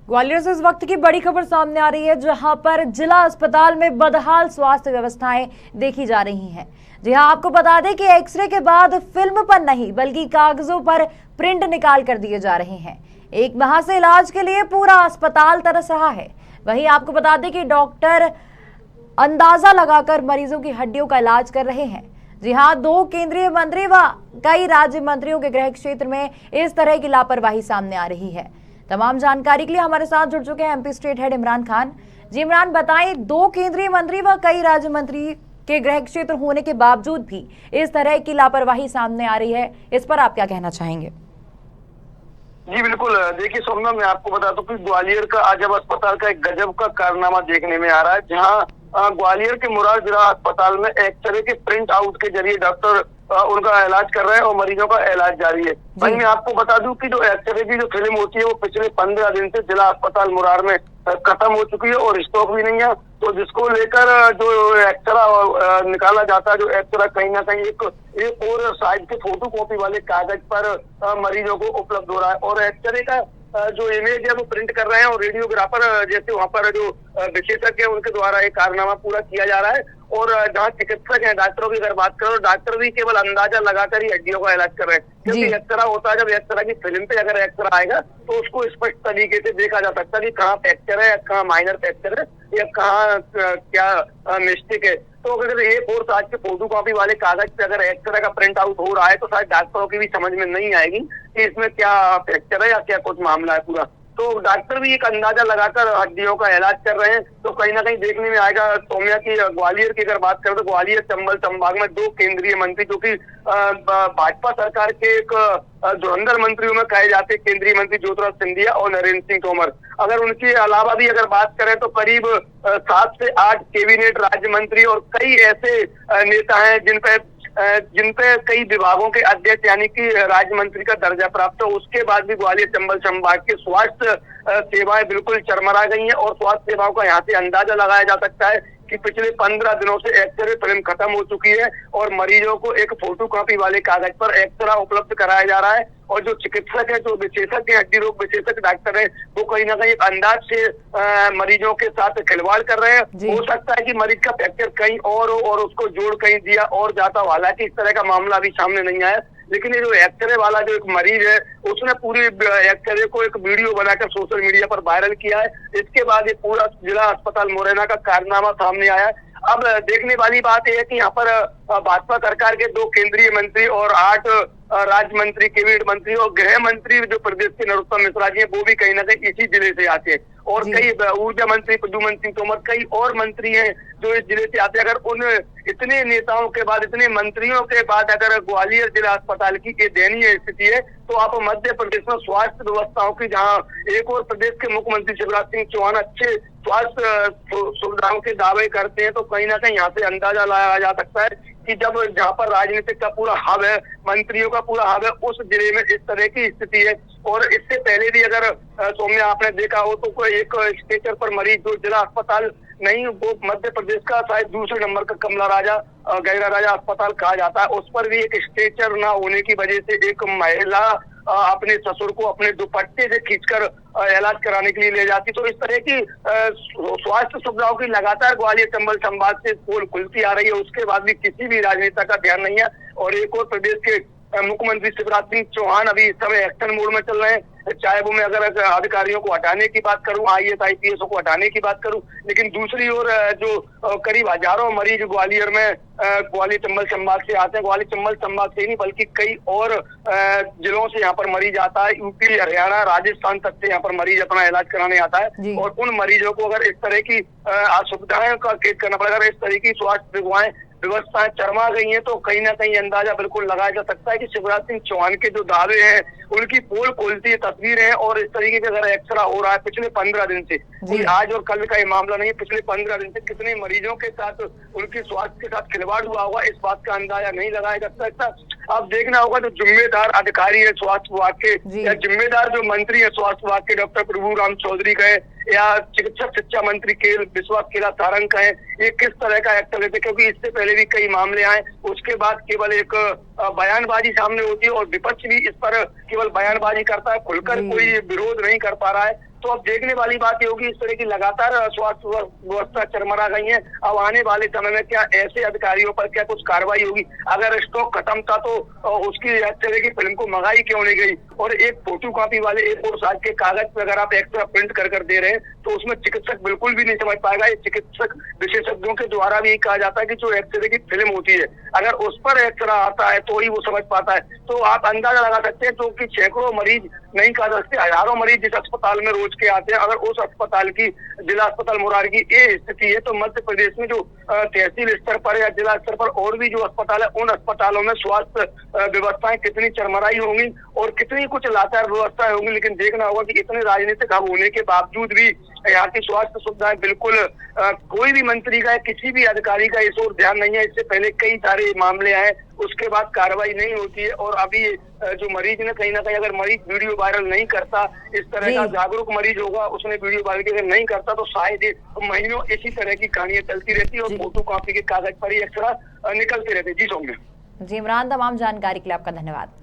ग्वालियर से इस वक्त की बड़ी खबर सामने आ रही है, जहां पर जिला अस्पताल में बदहाल स्वास्थ्य व्यवस्थाएं देखी जा रही हैं। जी हां, आपको बता दें कि एक्सरे के बाद फिल्म पर नहीं बल्कि कागजों पर प्रिंट निकाल कर दिए जा रहे हैं। एक माह से इलाज के लिए पूरा अस्पताल तरस रहा है। वहीं आपको बता दें कि डॉक्टर अंदाजा लगाकर मरीजों की हड्डियों का इलाज कर रहे हैं। जी हां, 2 केंद्रीय मंत्री व कई राज्य मंत्रियों के गृह क्षेत्र में इस तरह की लापरवाही सामने आ रही है। तमाम जानकारी के लिए हमारे साथ जुड़ चुके हैं MP state head Imran Khan. जी इमरान, बताएं, 2 केंद्रीय मंत्री व कई राज्य मंत्री के गृह क्षेत्र होने के बावजूद भी इस तरह की लापरवाही सामने आ रही है, इस पर आप क्या कहना चाहेंगे? जी बिल्कुल, देखिए सोमना, मैं आपको बता दूं कि ग्वालियर का आजम अस्पताल का एक गजब का कारनामा देखने में आ रहा है, जहां ग्वालियर के मुराद जिला अस्पताल में एक्सरे के प्रिंट आउट के जरिए डॉक्टर उनका इलाज कर रहे हैं और मरीजों का इलाज जारी है। भाई मैं आपको बता दूं कि जो एक्सरे की जो फिल्म होती है वो पिछले 15 दिन से जिला अस्पताल मुरार में खत्म हो चुकी है और स्टॉक भी नहीं है। तो जिसको लेकर जो एक्सरा निकाला जाता है, जो एक्सरा कहीं ना कहीं एक और साइज के फोटो कॉपी वाले कागज पर मरीजों को उपलब्ध हो रहा है और एक्सरे का जो इमेज है वो प्रिंट कर रहे हैं और रेडियोग्राफर जैसे वहाँ पर जो विशेषज्ञ है उनके द्वारा एक कारनामा पूरा किया जा रहा है। और जहाँ चिकित्सक हैं, डॉक्टरों की अगर बात करो, डॉक्टर भी केवल अंदाजा लगाकर ही हड्डियों का इलाज कर रहे हैं, क्योंकि एक्सरा होता है, जब एक्सरा की फिल्म पे अगर एक्सरा आएगा तो उसको स्पष्ट तरीके से देखा जा सकता है कि कहाँ फ्रैक्चर है, कहाँ माइनर फ्रैक्चर है या कहाँ क्या मिस्टेक है। तो अगर एक और साइज के फोटो कॉपी वाले कागज पे अगर एक्सरे का प्रिंट आउट हो रहा है तो शायद डॉक्टरों की भी समझ में नहीं आएगी कि इसमें क्या फ्रैक्चर है या क्या कुछ मामला है पूरा। तो डॉक्टर भी एक अंदाजा लगाकर हड्डियों का इलाज कर रहे हैं। तो कहीं ना कहीं देखने में आएगा सौम्या की ग्वालियर की अगर बात करें तो ग्वालियर चंबल संभाग में 2 केंद्रीय मंत्री जो कि भाजपा सरकार के एक धुरंधर मंत्रियों में कहे जाते हैं, केंद्रीय मंत्री ज्योतिराज सिंधिया और नरेंद्र सिंह तोमर, अगर उनके अलावा भी अगर बात करें तो करीब 7 से 8 कैबिनेट राज्य मंत्री और कई ऐसे नेता हैं जिनपे कई विभागों के अध्यक्ष यानी कि राज्य मंत्री का दर्जा प्राप्त है। उसके बाद भी ग्वालियर चंबल संभाग के स्वास्थ्य सेवाएं बिल्कुल चरमरा गई हैं और स्वास्थ्य सेवाओं का यहाँ से अंदाजा लगाया जा सकता है कि पिछले 15 दिनों से एक्सरे फिल्म खत्म हो चुकी है और मरीजों को एक फोटो कॉपी वाले कागज पर एक्सरा उपलब्ध कराया जा रहा है। और जो चिकित्सक है, जो विशेषज्ञ हड्डी रोग विशेषज्ञ डॉक्टर है, वो कहीं ना कहीं एक अंदाज से मरीजों के साथ खिलवाड़ कर रहे हैं। हो सकता है कि मरीज का फ्रैक्चर कहीं और हो और उसको जोड़ कहीं दिया और जाता, हालांकि इस तरह का मामला अभी सामने नहीं आया। लेकिन ये जो एक्सरे वाला जो एक मरीज है उसने पूरी एक्सरे को एक वीडियो बनाकर सोशल मीडिया पर वायरल किया है। इसके बाद ये पूरा जिला अस्पताल मुरैना का कारनामा सामने आया है। अब देखने वाली बात यह है कि यहाँ पर भाजपा सरकार के 2 केंद्रीय मंत्री और 8 राज्य मंत्री, कैबिनेट मंत्री और गृह मंत्री जो प्रदेश के नरोत्तम मिश्रा जी हैं, वो भी कहीं ना कहीं इसी जिले से आते हैं। और कई ऊर्जा मंत्री प्रद्युम्न सिंह तोमर, कई और मंत्री हैं जो इस जिले से आते हैं। अगर उन इतने नेताओं के बाद, इतने मंत्रियों के बाद अगर ग्वालियर जिला अस्पताल की ये दयनीय स्थिति है, तो आप मध्य प्रदेश में स्वास्थ्य व्यवस्थाओं की, जहाँ एक और प्रदेश के मुख्यमंत्री शिवराज सिंह चौहान अच्छे स्वास्थ्य सुविधाओं के दावे करते हैं, तो कहीं ना कहीं यहाँ से अंदाजा लगाया जा सकता है कि जब जहाँ पर राजनीतिक का पूरा हब है, मंत्रियों का पूरा हब है, उस जिले में इस तरह की स्थिति है। और इससे पहले भी अगर सौम्या आपने देखा हो तो कोई एक स्ट्रेचर पर मरीज जो जिला अस्पताल नहीं, वो मध्य प्रदेश का शायद दूसरे नंबर का कमला राजा गैरा राजा अस्पताल कहा जाता है, उस पर भी एक स्ट्रेचर ना होने की वजह से एक महिला अपने ससुर को अपने दुपट्टे से खींचकर इलाज कराने के लिए ले जाती। तो इस तरह की स्वास्थ्य सुविधाओं की लगातार ग्वालियर चंबल संभाग से पोल खुलती आ रही है, उसके बाद भी किसी भी राजनेता का ध्यान नहीं है। और एक और प्रदेश के मुख्यमंत्री शिवराज सिंह चौहान अभी इस समय एक्शन मोड में चल रहे हैं, चाहे वो मैं अगर अधिकारियों को हटाने की बात करूं, IAS IPS को हटाने की बात करूं, लेकिन दूसरी ओर जो करीब हजारों मरीज ग्वालियर में ग्वालियर चंबल संभाग से आते हैं, ग्वालियर चंबल संभाग से नहीं बल्कि कई और जिलों से यहाँ पर मरीज आता है, यूपी, हरियाणा, राजस्थान तक से यहाँ पर मरीज अपना इलाज कराने आता है। और उन मरीजों को अगर इस तरह की असुविधाएं का फेस करना पड़ेगा, अगर इस तरह की स्वास्थ्य व्यवस्थाएं चरमा गई हैं, तो कहीं ना कहीं अंदाजा बिल्कुल लगाया जा सकता है कि शिवराज सिंह चौहान के जो दावे हैं उनकी पोल खोलती तस्वीर है। और इस तरीके से अगर एक्सरा हो रहा है पिछले 15 दिन से, कोई आज और कल का ये मामला नहीं है, पिछले 15 दिन से कितने मरीजों के साथ, उनके स्वास्थ्य के साथ खिलवाड़ हुआ होगा, इस बात का अंदाजा नहीं लगाया जा सकता। अब देखना होगा जो जिम्मेदार अधिकारी है स्वास्थ्य विभाग के या जिम्मेदार जो मंत्री है स्वास्थ्य विभाग के, डॉक्टर प्रभु राम चौधरी का है या चिकित्सक शिक्षा मंत्री के विश्वास केला सारंग का है, ये किस तरह का एक्शन लेते, क्योंकि इससे पहले भी कई मामले आए, उसके बाद केवल एक बयानबाजी सामने होती है और विपक्ष भी इस पर केवल बयानबाजी करता है, खुलकर कोई विरोध नहीं कर पा रहा है। तो अब देखने वाली बात ये होगी, इस तरह की लगातार स्वास्थ्य व्यवस्था चरमरा गई है। अब आने वाले समय में क्या ऐसे अधिकारियों पर क्या कुछ कार्रवाई होगी? अगर स्टॉक खत्म था तो उसकी इस तरह की फिल्म को मंगाई क्यों नहीं गई? और एक फोटो कॉपी वाले A4 साइज के कागज पे अगर आप एक्स्ट्रा प्रिंट कर दे रहे हैं तो उसमें चिकित्सक बिल्कुल भी नहीं समझ पाएगा। ये चिकित्सक विशेषज्ञों के द्वारा भी कहा जाता है कि जो एक्सरे की फिल्म होती है, अगर उस पर एक्सरा आता है तो ही वो समझ पाता है। तो आप अंदाजा लगा सकते हैं, जो कि सैकड़ों मरीज नहीं कह सकते, हजारों मरीज जिस अस्पताल में रोज के आते हैं, अगर उस अस्पताल की, जिला अस्पताल मुरार की ये स्थिति है, तो मध्य प्रदेश में जो तहसील स्तर पर या जिला स्तर पर और भी जो अस्पताल है, उन अस्पतालों में स्वास्थ्य व्यवस्थाएं कितनी चरमराई होंगी और कितनी कुछ लाचार व्यवस्थाएं होंगी। लेकिन देखना होगा कि इतने राजनीतिक हब होने के बावजूद भी यहाँ की स्वास्थ्य सुविधाएं बिल्कुल कोई भी मंत्री का, किसी भी अधिकारी का इस ओर ध्यान नहीं है। इससे पहले कई सारे मामले आए, उसके बाद कार्रवाई नहीं होती है। और अभी जो मरीज ने कहीं ना कहीं, अगर मरीज वीडियो वायरल नहीं करता, इस तरह का जागरूक मरीज होगा, उसने वीडियो वायरल अगर नहीं करता, तो शायद महीनों इसी तरह की कहानियां चलती रहती और फोटो कॉपी के कागज पर ही एक्स्ट्रा निकलते रहते। जी सौम्य। जी इमरान, तमाम जानकारी के लिए आपका धन्यवाद।